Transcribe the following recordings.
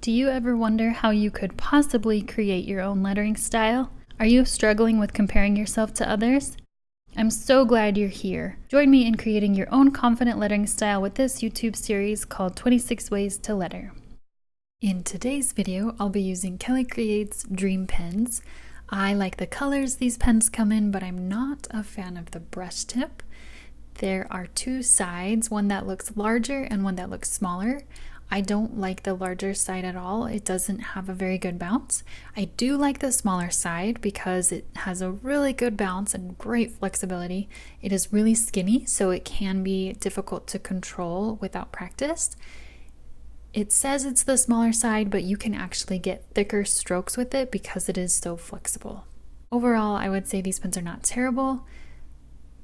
Do you ever wonder how you could possibly create your own lettering style? Are you struggling with comparing yourself to others? I'm so glad you're here. Join me in creating your own confident lettering style with this YouTube series called 26 Ways to Letter. In today's video, I'll be using Kelly Creates Dream Pens. I like the colors these pens come in, but I'm not a fan of the brush tip. There are two sides, one that looks larger and one that looks smaller. I don't like the larger side at all. It doesn't have a very good bounce. I do like the smaller side because it has a really good bounce and great flexibility. It is really skinny, so it can be difficult to control without practice. It says it's the smaller side, but you can actually get thicker strokes with it because it is so flexible. Overall, I would say these pens are not terrible.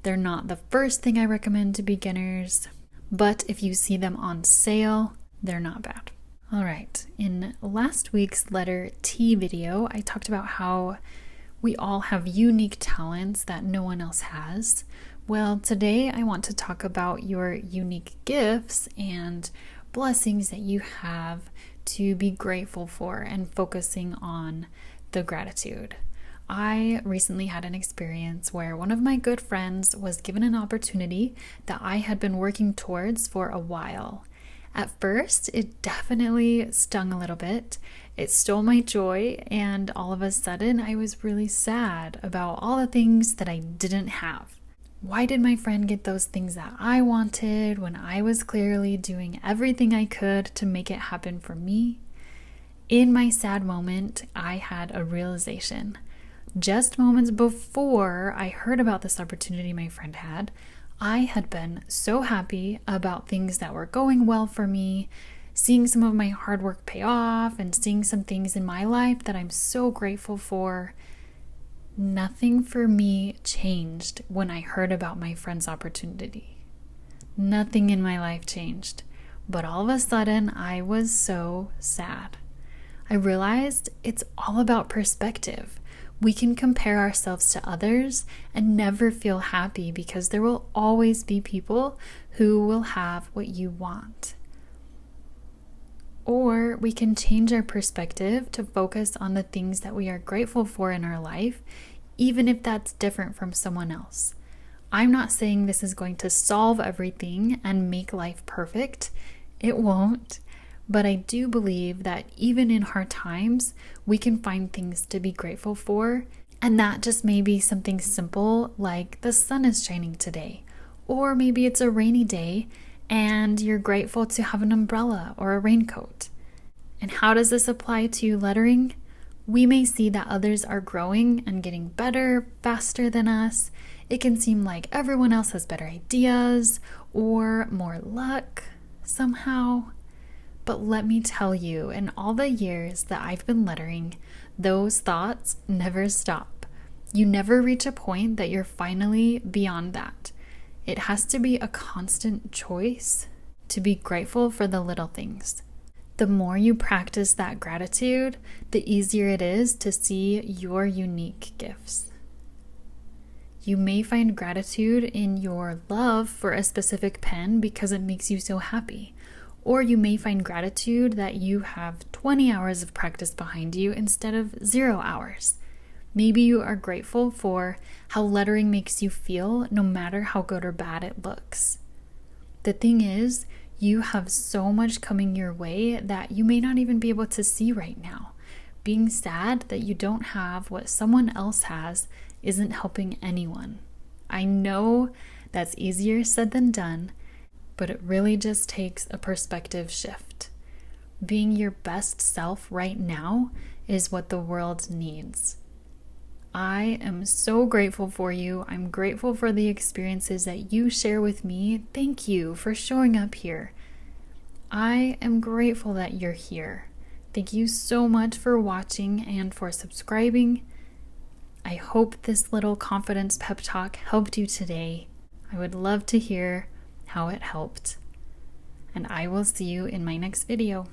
They're not the first thing I recommend to beginners, but if you see them on sale, they're not bad. All right, in last week's letter T video, I talked about how we all have unique talents that no one else has. Well, today I want to talk about your unique gifts and blessings that you have to be grateful for and focusing on the gratitude. I recently had an experience where one of my good friends was given an opportunity that I had been working towards for a while. At first, it definitely stung a little bit. It stole my joy, and all of a sudden, I was really sad about all the things that I didn't have. Why did my friend get those things that I wanted when I was clearly doing everything I could to make it happen for me? In my sad moment, I had a realization. Just moments before I heard about this opportunity my friend had, I had been so happy about things that were going well for me, seeing some of my hard work pay off, and seeing some things in my life that I'm so grateful for. Nothing for me changed when I heard about my friend's opportunity. Nothing in my life changed, but all of a sudden I was so sad. I realized it's all about perspective. We can compare ourselves to others and never feel happy because there will always be people who will have what you want. Or we can change our perspective to focus on the things that we are grateful for in our life, even if that's different from someone else. I'm not saying this is going to solve everything and make life perfect. It won't. But I do believe that even in hard times, we can find things to be grateful for. And that just may be something simple like the sun is shining today. Or maybe it's a rainy day and you're grateful to have an umbrella or a raincoat. And how does this apply to lettering? We may see that others are growing and getting better faster than us. It can seem like everyone else has better ideas or more luck somehow. But let me tell you, in all the years that I've been lettering, those thoughts never stop. You never reach a point that you're finally beyond that. It has to be a constant choice to be grateful for the little things. The more you practice that gratitude, the easier it is to see your unique gifts. You may find gratitude in your love for a specific pen because it makes you so happy. Or you may find gratitude that you have 20 hours of practice behind you instead of 0 hours. Maybe you are grateful for how lettering makes you feel no matter how good or bad it looks. The thing is, you have so much coming your way that you may not even be able to see right now. Being sad that you don't have what someone else has isn't helping anyone. I know that's easier said than done, but it really just takes a perspective shift. Being your best self right now is what the world needs. I am so grateful for you. I'm grateful for the experiences that you share with me. Thank you for showing up here. I am grateful that you're here. Thank you so much for watching and for subscribing. I hope this little confidence pep talk helped you today. I would love to hear how it helped. And I will see you in my next video.